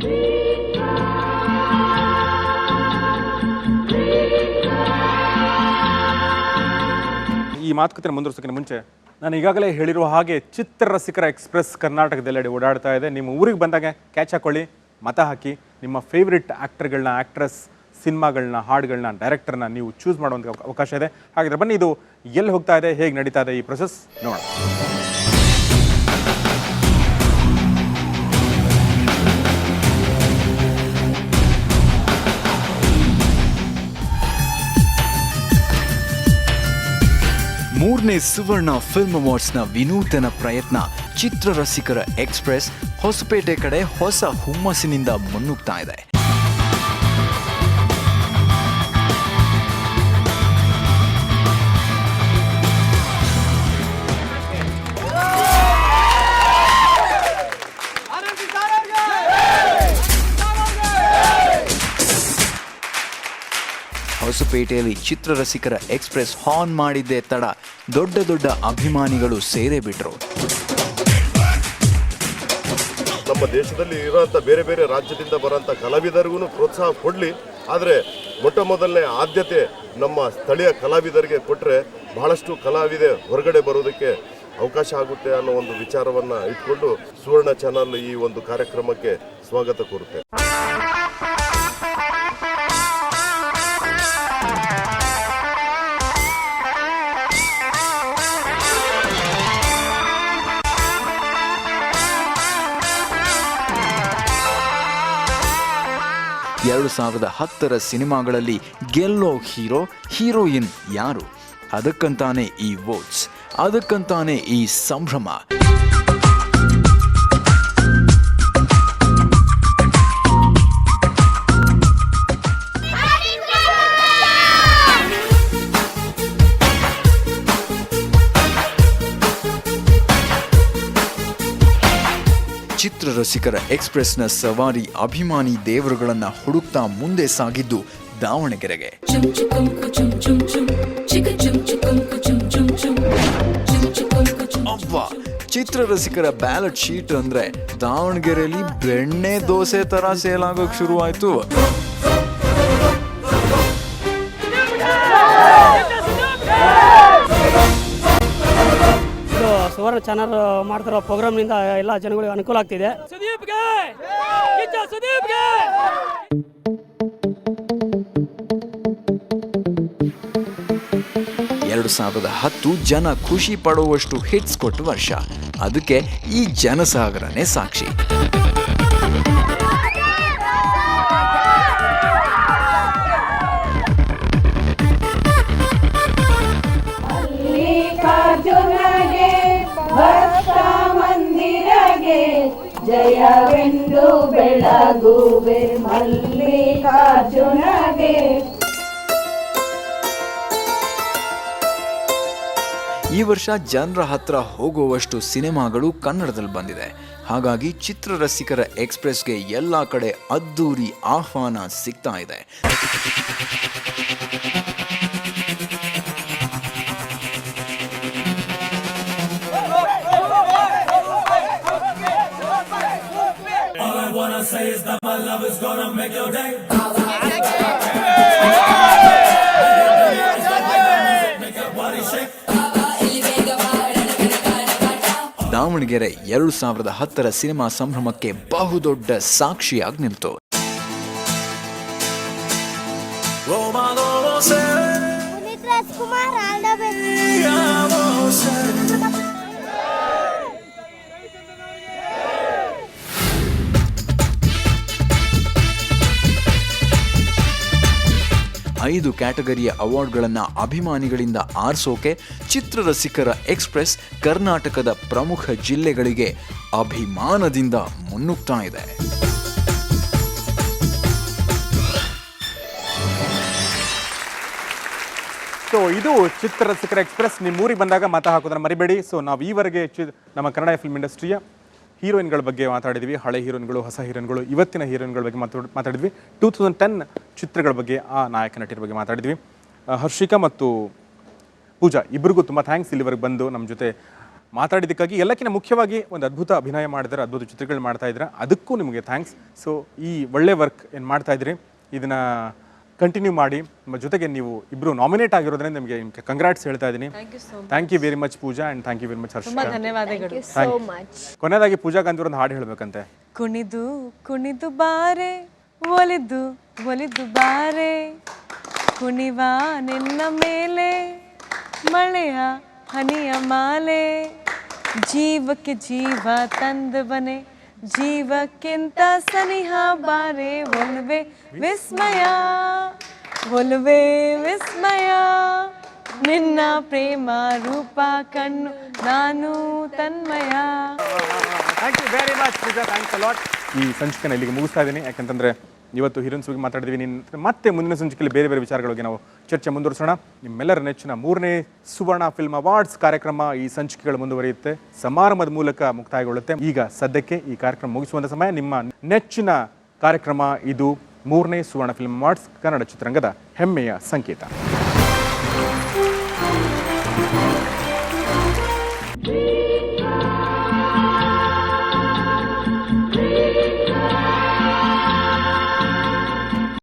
ಈ ಮಾತುಕತೆ ಮುಂದುವರಿಸೋಕ್ಕಿಂತ ಮುಂಚೆ ನಾನು ಈಗಾಗಲೇ ಹೇಳಿರುವ ಹಾಗೆ ಚಿತ್ರರಸಿಕರ ಎಕ್ಸ್ಪ್ರೆಸ್ ಕರ್ನಾಟಕದೆಲ್ಲೆಡೆ ಓಡಾಡ್ತಾ ಇದೆ. ನಿಮ್ಮ ಊರಿಗೆ ಬಂದಾಗ ಕ್ಯಾಚ್ ಹಾಕೊಳ್ಳಿ, ಮತ ಹಾಕಿ, ನಿಮ್ಮ ಫೇವ್ರೆಟ್ ಆ್ಯಕ್ಟರ್ಗಳನ್ನ, ಆ್ಯಕ್ಟ್ರೆಸ್, ಸಿನಿಮಾಗಳನ್ನ, ಹಾಡುಗಳನ್ನ, ಡೈರೆಕ್ಟರ್ನ ನೀವು ಚೂಸ್ ಮಾಡುವಂಥ ಅವಕಾಶ ಇದೆ. ಹಾಗಾದರೆ ಬನ್ನಿ, ಇದು ಎಲ್ಲಿ ಹೋಗ್ತಾ ಇದೆ, ಹೇಗೆ ನಡೀತಾ ಇದೆ ಈ ಪ್ರೊಸೆಸ್ ನೋಡೋಣ. ಮೂರನೇ ಸುವರ್ಣ ಫಿಲ್ಮ್ ಅವಾರ್ಡ್ಸ್ನ ವಿನೂತನ ಪ್ರಯತ್ನ ಚಿತ್ರರಸಿಕರ ಎಕ್ಸ್ಪ್ರೆಸ್ ಹೊಸಪೇಟೆ ಕಡೆ ಹೊಸ ಹುಮ್ಮಸ್ಸಿನಿಂದ ಮುನ್ನುಗ್ತಾ ಇದೆ. ಹೊಸಪೇಟೆಯಲ್ಲಿ ಚಿತ್ರರಸಿಕರ ಎಕ್ಸ್ಪ್ರೆಸ್ ಹಾರ್ನ್ ಮಾಡಿದ್ದೇ ತಡ ದೊಡ್ಡ ದೊಡ್ಡ ಅಭಿಮಾನಿಗಳು ಸೇರೇ ಬಿಟ್ರು. ನಮ್ಮ ದೇಶದಲ್ಲಿ ಇರೋಂಥ ಬೇರೆ ಬೇರೆ ರಾಜ್ಯದಿಂದ ಬರೋಂಥ ಕಲಾವಿದರಿಗೂ ಪ್ರೋತ್ಸಾಹ ಕೊಡಲಿ, ಆದರೆ ಮೊಟ್ಟ ಮೊದಲನೇ ಆದ್ಯತೆ ನಮ್ಮ ಸ್ಥಳೀಯ ಕಲಾವಿದರಿಗೆ ಕೊಟ್ಟರೆ ಬಹಳಷ್ಟು ಕಲಾವಿದೆ ಹೊರಗಡೆ ಬರೋದಕ್ಕೆ ಅವಕಾಶ ಆಗುತ್ತೆ ಅನ್ನೋ ಒಂದು ವಿಚಾರವನ್ನು ಇಟ್ಕೊಂಡು ಸುವರ್ಣ ಚಾನಲ್ ಈ ಒಂದು ಕಾರ್ಯಕ್ರಮಕ್ಕೆ ಸ್ವಾಗತ ಕೋರುತ್ತೆ. ಎರಡು 2010 ಸಿನಿಮಾಗಳಲ್ಲಿ ಗೆಲ್ಲೋ ಹೀರೋ, ಹೀರೋಯಿನ್ ಯಾರು? ಅದಕ್ಕಂತಾನೆ ಈ ವೋಟ್ಸ್, ಅದಕ್ಕಂತಾನೆ ಈ ಸಂಭ್ರಮ. ಚಿತ್ರರಸಿಕರ ಎಕ್ಸ್ಪ್ರೆಸ್ನ ಸವಾರಿ ಅಭಿಮಾನಿ ದೇವರುಗಳನ್ನ ಹುಡುಕ್ತಾ ಮುಂದೆ ಸಾಗಿದ್ದು ದಾವಣಗೆರೆಗೆ. ಅವ್ವ, ಚಿತ್ರರಸಿಕರ ಬ್ಯಾಲೆಟ್ ಶೀಟ್ ಅಂದ್ರೆ ದಾವಣಗೆರೆಯಲ್ಲಿ ಬೆಣ್ಣೆ ದೋಸೆ ತರ ಸೇಲ್ ಆಗೋಕ್ ಶುರುವಾಯ್ತು. ಸುವರ್ಣ ಚಾನಲ್ ಮಾಡ್ತಿರೋ ಪ್ರೋಗ್ರಾಮ್ನಿಂದ ಎಲ್ಲ ಜನಗಳಿಗೆ ಅನುಕೂಲ ಆಗ್ತಿದೆ. 2010 ಜನ ಖುಷಿ ಪಡುವಷ್ಟು ಹಿಟ್ಸ್ ಕೊಟ್ಟ ವರ್ಷ. ಅದಕ್ಕೆ ಈ ಜನಸಾಗರನೇ ಸಾಕ್ಷಿ. ಜಯವೆಂದು ಬೆಳಗುವೆ ಮಲ್ಲಿಕಾರ್ಜುನಗೆ. ಈ ವರ್ಷ ಜನರ ಹತ್ರ ಹೋಗುವಷ್ಟು ಸಿನಿಮಾಗಳು ಕನ್ನಡದಲ್ಲಿ ಬಂದಿದೆ. ಹಾಗಾಗಿ ಚಿತ್ರರಸಿಕರ ಎಕ್ಸ್ಪ್ರೆಸ್ಗೆ ಎಲ್ಲ ಕಡೆ ಅದ್ದೂರಿ ಆಹ್ವಾನ ಸಿಗ್ತಾ ಇದೆ. ದಾವಣಗೆರೆ 2010 ಸಿನಿಮಾ ಸಂಭ್ರಮಕ್ಕೆ ಬಹುದೊಡ್ಡ ಸಾಕ್ಷಿಯಾಗಿ ನಿಂತು. ಐದು ಕ್ಯಾಟಗರಿಯ ಅವಾರ್ಡ್ಗಳನ್ನು ಅಭಿಮಾನಿಗಳಿಂದ ಆರಿಸೋಕೆ ಚಿತ್ರರಸಿಕರ ಎಕ್ಸ್ಪ್ರೆಸ್ ಕರ್ನಾಟಕದ ಪ್ರಮುಖ ಜಿಲ್ಲೆಗಳಿಗೆ ಅಭಿಮಾನದಿಂದ ಮುನ್ನುಗ್ತಾ ಇದೆ. ಸೊ ಇದು ಚಿತ್ರರಸಿಕರ ಎಕ್ಸ್ಪ್ರೆಸ್. ನಿಮ್ಮೂರಿಗೆ ಬಂದಾಗ ಮತ ಹಾಕೋದನ್ನ ಮರಿಬೇಡಿ. ಸೊ ನಾವು ಈವರೆಗೆ ನಮ್ಮ ಕನ್ನಡ ಫಿಲ್ಮ್ ಇಂಡಸ್ಟ್ರಿಯ ಹೀರೋಯಿನ್ಗಳ ಬಗ್ಗೆ ಮಾತಾಡಿದ್ವಿ. ಹಳೆ ಹೀರೋಯಿನ್ಗಳು, ಹೊಸ ಹೀರೋಯಿನ್ಗಳು, ಇವತ್ತಿನ ಹೀರೋಯಿನ್ಗಳ ಬಗ್ಗೆ ಮಾತಾಡಿದ್ವಿ. 2010 ಚಿತ್ರಗಳ ಬಗ್ಗೆ, ಆ ನಾಯಕ ನಟಿಯರ ಬಗ್ಗೆ ಮಾತಾಡಿದ್ವಿ. ಹರ್ಷಿಕಾ ಮತ್ತು ಪೂಜಾ ಇಬ್ಬರಿಗೂ ತುಂಬ ಥ್ಯಾಂಕ್ಸ್ ಇಲ್ಲಿವರೆಗೆ ಬಂದು ನಮ್ಮ ಜೊತೆ ಮಾತಾಡಿದ್ದಕ್ಕಾಗಿ. ಎಲ್ಲಕ್ಕಿಂತ ಮುಖ್ಯವಾಗಿ ಒಂದು ಅದ್ಭುತ ಅಭಿನಯ ಮಾಡಿದ್ರೆ, ಅದ್ಭುತ ಚಿತ್ರಗಳು ಮಾಡ್ತಾ ಇದ್ರೆ, ಅದಕ್ಕೂ ನಿಮಗೆ ಥ್ಯಾಂಕ್ಸ್. ಸೊ ಈ ಒಳ್ಳೆ ವರ್ಕ್ ಏನು ಮಾಡ್ತಾ ಇದ್ರಿ ಇದನ್ನ ಕಂಟಿನ್ಯೂ ಮಾಡಿ. ನಿಮ್ಮ ಜೊತೆಗೆ ನೀವು ಇಬ್ಬರು ನಾಮಿನೇಟ್ ಆಗಿರೋದ್ರಿಂದ ನಿಮಗೆ ಕಂಗ್ರಾಟ್ಸ್ ಹೇಳ್ತಾ ಇದ್ದೀನಿ. Thank you very much Pooja and thank you very much Harshika. ಧನ್ಯವಾದಗಳು. So much. ಕೊನೆಯದಾಗಿ ಪೂಜಾ ಗಾಂಧಿ ಒಂದು ಹಾಡು ಹೇಳಬೇಕಂತೆ. ಕುಣಿದು ಕುಣಿದು ಬಾರೆ ಒಲಿದು ಒಲಿದು ಬಾರೆ ಕುಣಿವ ನಿನ್ನ ಮೇಲೆ ಮಳೆಯ ಹನಿಯ ಮಾಲೆ ಜೀವಕ್ಕೆ ಜೀವ ತಂದವನೆ ಜೀವಕ್ಕಿಂತ ಸನಿಹ ಬಾರೆ ಒಲುವೆ ವಿಸ್ಮಯ ಒಲುವೆ ವಿಸ್ಮಯ ನಿನ್ನ ಪ್ರೇಮ ರೂಪ ಕಣ್ಣು ನಾನು ತನ್ಮಯ. Thank you very much Pooja, thanks a lot. ಈ ಸಂಚಿಕೆನ ಇಲ್ಲಿಗೆ ಮುಗಿಸ್ತಾ ಇದ್ದೀನಿ. ಯಾಕಂತಂದರೆ ಇವತ್ತು ಹೀರೋಯಿನ್ಸ್ ಬಗ್ಗೆ ಮಾತಾಡಿದ್ವಿ. ಮತ್ತೆ ಮುಂದಿನ ಸಂಚಿಕೆಯಲ್ಲಿ ಬೇರೆ ಬೇರೆ ವಿಚಾರಗಳಿಗೆ ನಾವು ಚರ್ಚೆ ಮುಂದುವರಿಸೋಣ. ನಿಮ್ಮೆಲ್ಲರ ನೆಚ್ಚಿನ 3ನೇ ಸುವರ್ಣ ಫಿಲ್ಮ್ ಅವಾರ್ಡ್ಸ್ ಕಾರ್ಯಕ್ರಮ ಈ ಸಂಚಿಕೆಗಳು ಮುಂದುವರಿಯುತ್ತೆ, ಸಮಾರಂಭದ ಮೂಲಕ ಮುಕ್ತಾಯಗೊಳ್ಳುತ್ತೆ. ಈಗ ಸದ್ಯಕ್ಕೆ ಈ ಕಾರ್ಯಕ್ರಮ ಮುಗಿಸುವಂಥ ಸಮಯ. ನಿಮ್ಮ ನೆಚ್ಚಿನ ಕಾರ್ಯಕ್ರಮ ಇದು 3ನೇ ಸುವರ್ಣ ಫಿಲ್ಮ್ ಅವಾರ್ಡ್ಸ್, ಕನ್ನಡ ಚಿತ್ರರಂಗದ ಹೆಮ್ಮೆಯ ಸಂಕೇತ.